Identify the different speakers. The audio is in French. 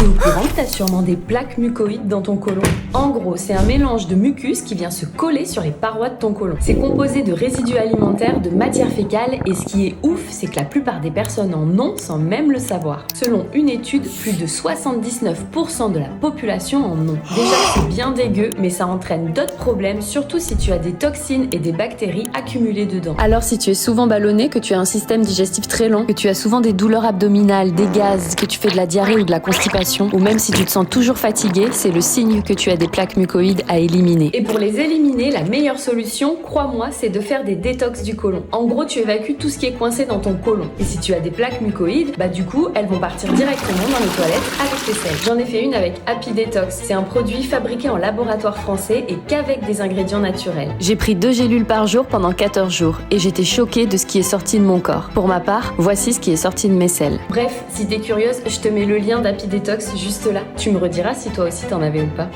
Speaker 1: T'es au courant que t'as sûrement des plaques mucoïdes dans ton côlon? En gros, c'est un mélange de mucus qui vient se coller sur les parois de ton côlon. C'est composé de résidus alimentaires, de matière fécale, et ce qui est ouf, c'est que la plupart des personnes en ont sans même le savoir. Selon une étude, plus de 79% de la population en ont. Déjà, c'est bien dégueu, mais ça entraîne d'autres problèmes, surtout si tu as des toxines et des bactéries accumulées dedans. Alors si tu es souvent ballonné, que tu as un système digestif très long, que tu as souvent des douleurs abdominales, des gaz, que tu fais de la diarrhée ou de la constipation, ou même si tu te sens toujours fatigué, c'est le signe que tu as des plaques mucoïdes à éliminer. Et pour les éliminer, la meilleure solution, crois-moi, c'est de faire des détox du côlon. En gros, tu évacues tout ce qui est coincé dans ton côlon. Et si tu as des plaques mucoïdes, du coup, elles vont partir directement dans les toilettes avec les selles. J'en ai fait une avec Happy Detox. C'est un produit fabriqué en laboratoire français et qu'avec des ingrédients naturels. J'ai pris 2 gélules par jour pendant 14 jours et j'étais choquée de ce qui est sorti de mon corps. Pour ma part, voici ce qui est sorti de mes selles. Bref, si t'es curieuse, je te mets le lien d'Happy Detox juste là. Tu me rediras si toi aussi t'en avais ou pas.